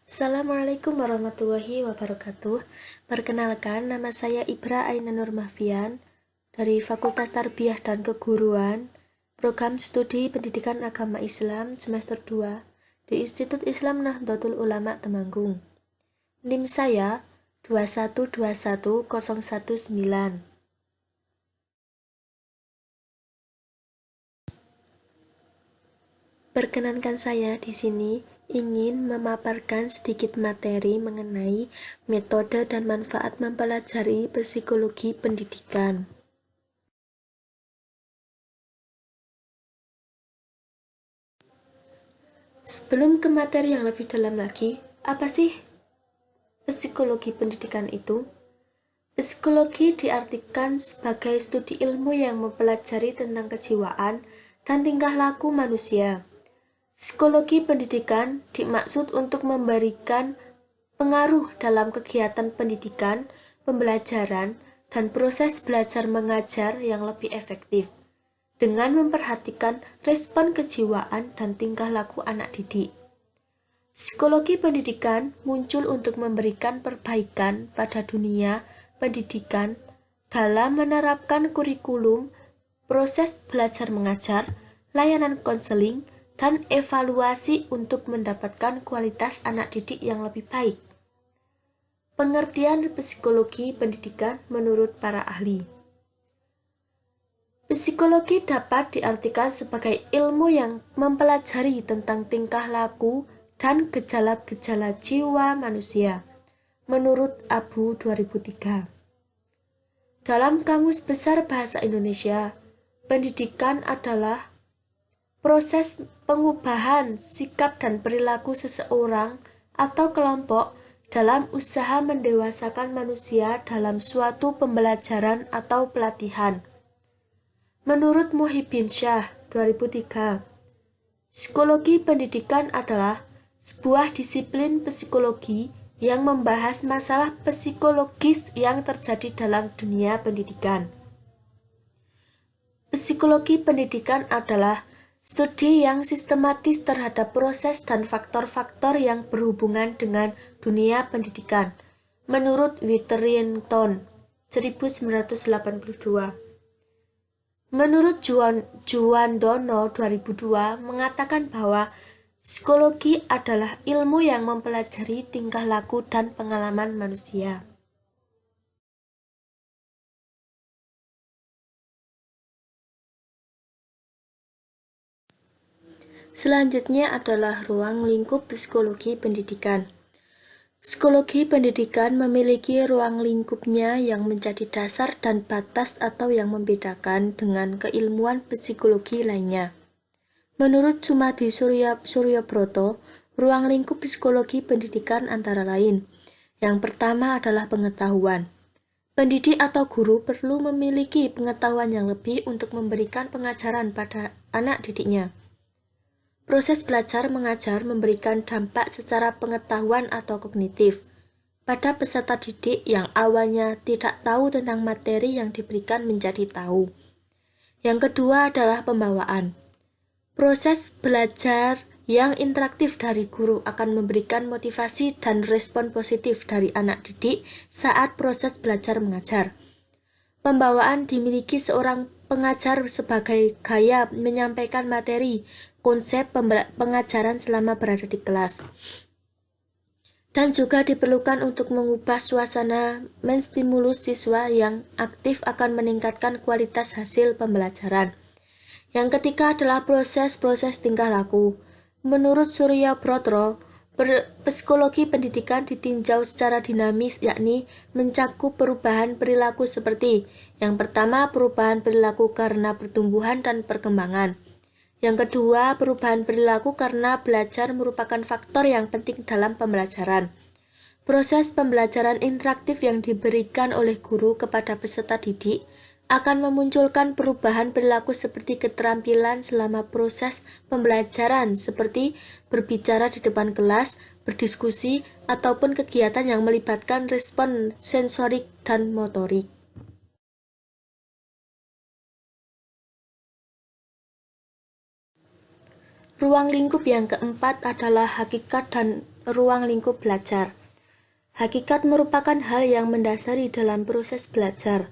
Assalamualaikum warahmatullahi wabarakatuh. Perkenalkan, nama saya Ibra Aina Nur Mahfian dari Fakultas Tarbiyah dan Keguruan, Program Studi Pendidikan Agama Islam semester 2 di Institut Islam Nahdlatul Ulama Temanggung. NIM saya 2121019. Perkenankan saya di sini ingin memaparkan sedikit materi mengenai metode dan manfaat mempelajari psikologi pendidikan. Sebelum ke materi yang lebih dalam lagi, apa sih psikologi pendidikan itu? Psikologi diartikan sebagai studi ilmu yang mempelajari tentang kejiwaan dan tingkah laku manusia. Psikologi pendidikan dimaksud untuk memberikan pengaruh dalam kegiatan pendidikan, pembelajaran, dan proses belajar mengajar yang lebih efektif, dengan memperhatikan respon kejiwaan dan tingkah laku anak didik. Psikologi pendidikan muncul untuk memberikan perbaikan pada dunia pendidikan dalam menerapkan kurikulum, proses belajar mengajar, layanan konseling, dan evaluasi untuk mendapatkan kualitas anak didik yang lebih baik. Pengertian psikologi pendidikan menurut para ahli. Psikologi dapat diartikan sebagai ilmu yang mempelajari tentang tingkah laku dan gejala-gejala jiwa manusia, menurut Abu 2003. Dalam Kamus Besar Bahasa Indonesia, pendidikan adalah proses pengubahan sikap dan perilaku seseorang atau kelompok dalam usaha mendewasakan manusia dalam suatu pembelajaran atau pelatihan. Menurut Muhyiddin Syah 2003, psikologi pendidikan adalah sebuah disiplin psikologi yang membahas masalah psikologis yang terjadi dalam dunia pendidikan. Psikologi pendidikan adalah studi yang sistematis terhadap proses dan faktor-faktor yang berhubungan dengan dunia pendidikan, menurut Witherington 1982. Menurut Juwandono 2002 mengatakan bahwa psikologi adalah ilmu yang mempelajari tingkah laku dan pengalaman manusia. Selanjutnya adalah ruang lingkup psikologi pendidikan. Psikologi pendidikan memiliki ruang lingkupnya yang menjadi dasar dan batas atau yang membedakan dengan keilmuan psikologi lainnya. Menurut Sumadi Suryobroto, ruang lingkup psikologi pendidikan antara lain. Yang pertama adalah pengetahuan. Pendidik atau guru perlu memiliki pengetahuan yang lebih untuk memberikan pengajaran pada anak didiknya. Proses belajar mengajar memberikan dampak secara pengetahuan atau kognitif pada peserta didik yang awalnya tidak tahu tentang materi yang diberikan menjadi tahu. Yang kedua adalah pembawaan. Proses belajar yang interaktif dari guru akan memberikan motivasi dan respon positif dari anak didik saat proses belajar mengajar. Pembawaan dimiliki seorang pengajar sebagai gaya menyampaikan materi, konsep pengajaran selama berada di kelas. Dan juga diperlukan untuk mengubah suasana menstimulus siswa yang aktif akan meningkatkan kualitas hasil pembelajaran. Yang ketiga adalah proses-proses tingkah laku. Menurut Suryobroto, psikologi pendidikan ditinjau secara dinamis, yakni mencakup perubahan perilaku seperti yang pertama, perubahan perilaku karena pertumbuhan dan perkembangan. Yang kedua, perubahan perilaku karena belajar merupakan faktor yang penting dalam pembelajaran. Proses pembelajaran interaktif yang diberikan oleh guru kepada peserta didik akan memunculkan perubahan perilaku seperti keterampilan selama proses pembelajaran seperti berbicara di depan kelas, berdiskusi, ataupun kegiatan yang melibatkan respon sensorik dan motorik. Ruang lingkup yang keempat adalah hakikat dan ruang lingkup belajar. Hakikat merupakan hal yang mendasari dalam proses belajar.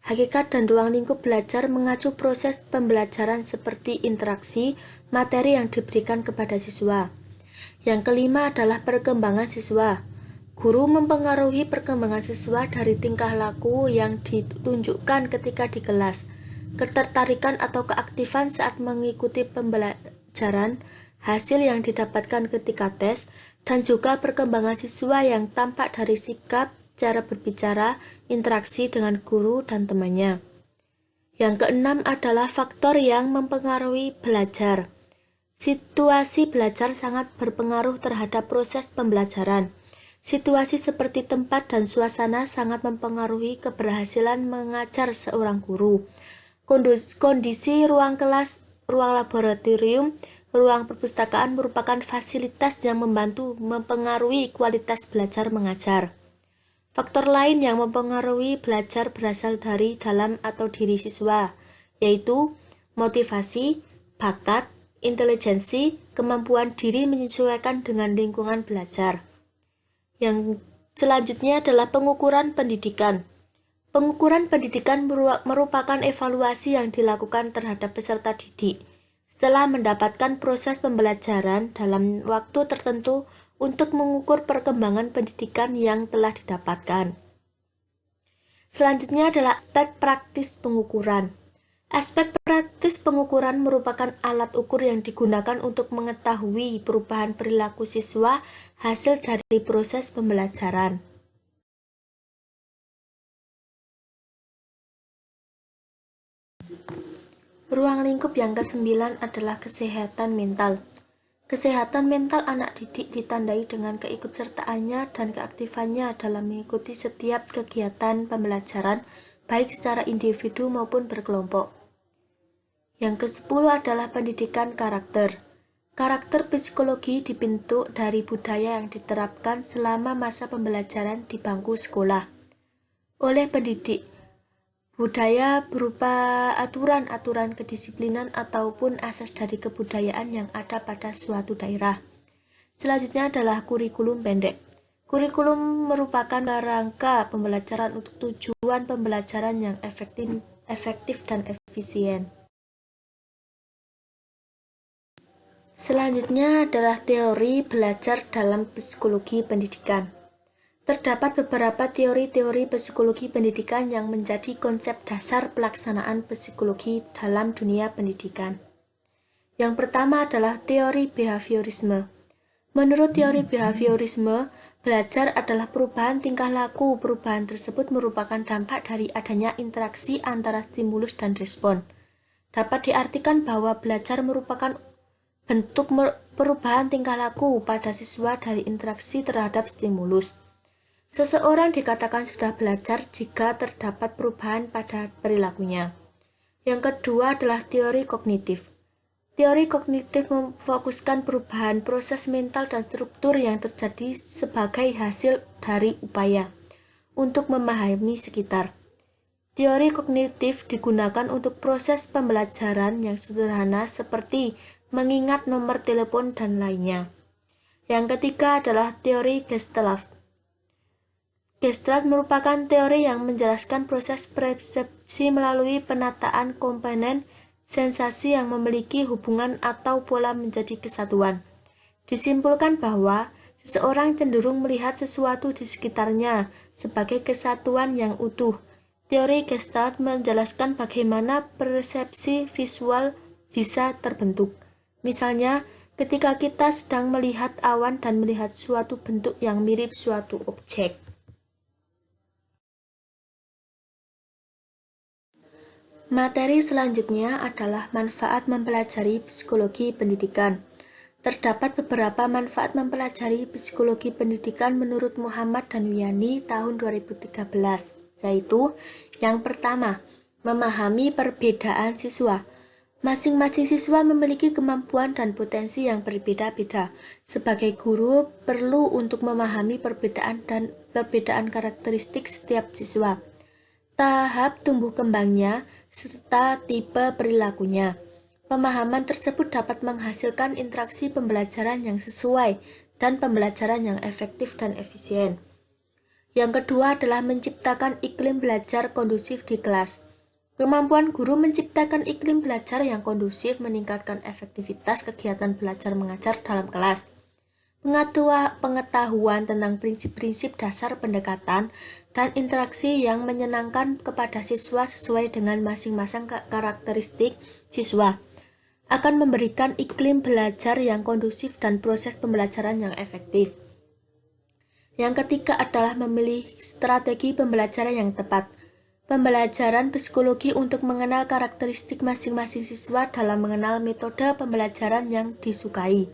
Hakikat dan ruang lingkup belajar mengacu proses pembelajaran seperti interaksi materi yang diberikan kepada siswa. Yang kelima adalah perkembangan siswa. Guru mempengaruhi perkembangan siswa dari tingkah laku yang ditunjukkan ketika di kelas, ketertarikan atau keaktifan saat mengikuti pembelajaran, hasil yang didapatkan ketika tes, dan juga perkembangan siswa yang tampak dari sikap, cara berbicara, interaksi dengan guru dan temannya. Yang keenam adalah faktor yang mempengaruhi belajar. Situasi belajar sangat berpengaruh terhadap proses pembelajaran. Situasi seperti tempat dan suasana sangat mempengaruhi keberhasilan mengajar seorang guru. Kondisi ruang kelas, ruang laboratorium, ruang perpustakaan merupakan fasilitas yang mempengaruhi kualitas belajar mengajar. Faktor lain yang mempengaruhi belajar berasal dari dalam atau diri siswa, yaitu motivasi, bakat, intelijensi, kemampuan diri menyesuaikan dengan lingkungan belajar. Yang selanjutnya adalah pengukuran pendidikan. Pengukuran pendidikan merupakan evaluasi yang dilakukan terhadap peserta didik setelah mendapatkan proses pembelajaran dalam waktu tertentu untuk mengukur perkembangan pendidikan yang telah didapatkan. Selanjutnya adalah aspek praktis pengukuran. Aspek praktis pengukuran merupakan alat ukur yang digunakan untuk mengetahui perubahan perilaku siswa hasil dari proses pembelajaran. Ruang lingkup yang ke-9 adalah kesehatan mental. Kesehatan mental anak didik ditandai dengan keikutsertaannya dan keaktifannya dalam mengikuti setiap kegiatan pembelajaran, baik secara individu maupun berkelompok. Yang ke-10 adalah pendidikan karakter. Karakter psikologi dibentuk dari budaya yang diterapkan selama masa pembelajaran di bangku sekolah oleh pendidik. Budaya berupa aturan-aturan kedisiplinan ataupun asas dari kebudayaan yang ada pada suatu daerah. Selanjutnya adalah kurikulum pendek. Kurikulum merupakan rangka pembelajaran untuk tujuan pembelajaran yang efektif dan efisien. Selanjutnya adalah teori belajar dalam psikologi pendidikan. Terdapat beberapa teori-teori psikologi pendidikan yang menjadi konsep dasar pelaksanaan psikologi dalam dunia pendidikan. Yang pertama adalah teori behaviorisme. Menurut teori behaviorisme, belajar adalah perubahan tingkah laku. Perubahan tersebut merupakan dampak dari adanya interaksi antara stimulus dan respon. Dapat diartikan bahwa belajar merupakan bentuk perubahan tingkah laku pada siswa dari interaksi terhadap stimulus. Seseorang dikatakan sudah belajar jika terdapat perubahan pada perilakunya. Yang kedua adalah teori kognitif. Teori kognitif memfokuskan perubahan proses mental dan struktur yang terjadi sebagai hasil dari upaya untuk memahami sekitar. Teori kognitif digunakan untuk proses pembelajaran yang sederhana seperti mengingat nomor telepon dan lainnya. Yang ketiga adalah teori Gestalt. Gestalt merupakan teori yang menjelaskan proses persepsi melalui penataan komponen sensasi yang memiliki hubungan atau pola menjadi kesatuan. Disimpulkan bahwa seseorang cenderung melihat sesuatu di sekitarnya sebagai kesatuan yang utuh. Teori Gestalt menjelaskan bagaimana persepsi visual bisa terbentuk. Misalnya, ketika kita sedang melihat awan dan melihat suatu bentuk yang mirip suatu objek. Materi selanjutnya adalah manfaat mempelajari psikologi pendidikan. Terdapat beberapa manfaat mempelajari psikologi pendidikan menurut Muhammad dan Wiyani tahun 2013, yaitu yang pertama, memahami perbedaan siswa. Masing-masing siswa memiliki kemampuan dan potensi yang berbeda-beda. Sebagai guru, perlu untuk memahami perbedaan karakteristik setiap siswa, tahap tumbuh kembangnya, serta tipe perilakunya. Pemahaman tersebut dapat menghasilkan interaksi pembelajaran yang sesuai dan pembelajaran yang efektif dan efisien. Yang kedua adalah menciptakan iklim belajar kondusif di kelas. Kemampuan guru menciptakan iklim belajar yang kondusif meningkatkan efektivitas kegiatan belajar mengajar dalam kelas. Pengetahuan tentang prinsip-prinsip dasar pendekatan dan interaksi yang menyenangkan kepada siswa sesuai dengan masing-masing karakteristik siswa akan memberikan iklim belajar yang kondusif dan proses pembelajaran yang efektif. Yang ketiga adalah memilih strategi pembelajaran yang tepat. Pembelajaran psikologi untuk mengenal karakteristik masing-masing siswa dalam mengenal metode pembelajaran yang disukai.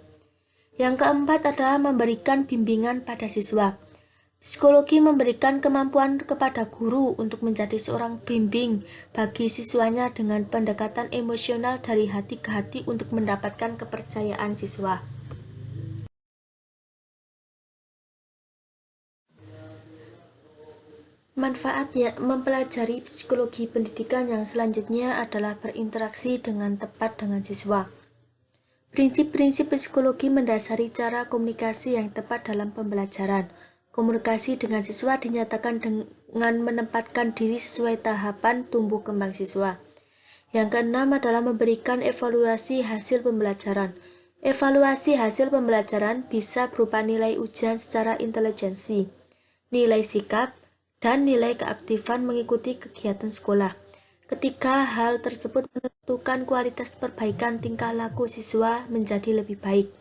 Yang keempat adalah memberikan bimbingan pada siswa. Psikologi memberikan kemampuan kepada guru untuk menjadi seorang bimbing bagi siswanya dengan pendekatan emosional dari hati ke hati untuk mendapatkan kepercayaan siswa. Manfaatnya mempelajari psikologi pendidikan yang selanjutnya adalah berinteraksi dengan tepat dengan siswa. Prinsip-prinsip psikologi mendasari cara komunikasi yang tepat dalam pembelajaran. Komunikasi dengan siswa dinyatakan dengan menempatkan diri sesuai tahapan tumbuh kembang siswa. Yang keenam adalah memberikan evaluasi hasil pembelajaran. Evaluasi hasil pembelajaran bisa berupa nilai ujian secara intelijensi, nilai sikap, dan nilai keaktifan mengikuti kegiatan sekolah. Ketiga hal tersebut menentukan kualitas perbaikan tingkah laku siswa menjadi lebih baik.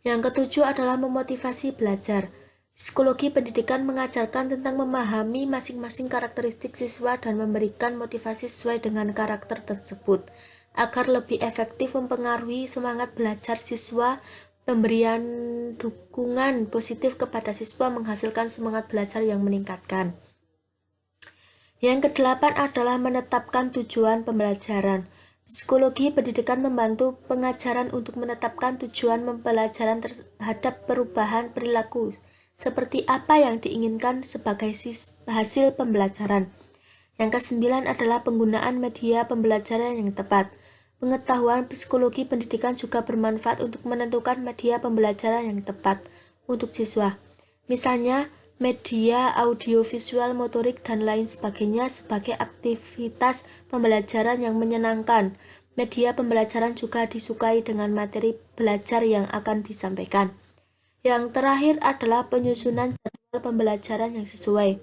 Yang ketujuh adalah memotivasi belajar. Psikologi pendidikan mengajarkan tentang memahami masing-masing karakteristik siswa dan memberikan motivasi sesuai dengan karakter tersebut, agar lebih efektif mempengaruhi semangat belajar siswa. Pemberian dukungan positif kepada siswa menghasilkan semangat belajar yang meningkatkan. Yang kedelapan adalah menetapkan tujuan pembelajaran. Psikologi pendidikan membantu pengajaran untuk menetapkan tujuan pembelajaran terhadap perubahan perilaku, seperti apa yang diinginkan sebagai hasil pembelajaran. Yang kesembilan adalah penggunaan media pembelajaran yang tepat. Pengetahuan psikologi pendidikan juga bermanfaat untuk menentukan media pembelajaran yang tepat untuk siswa. Misalnya, media audiovisual, motorik, dan lain sebagainya sebagai aktivitas pembelajaran yang menyenangkan. Media pembelajaran juga disukai dengan materi belajar yang akan disampaikan. Yang terakhir adalah penyusunan jadwal pembelajaran yang sesuai.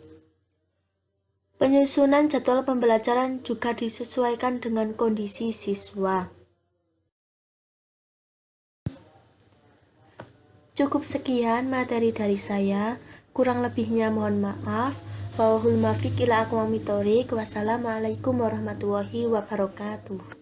Penyusunan jadwal pembelajaran juga disesuaikan dengan kondisi siswa. Cukup sekian materi dari saya. Kurang lebihnya mohon maaf. Wallahul muwaffiq ila aqwamit thoriq. Wassalamualaikum warahmatullahi wabarakatuh.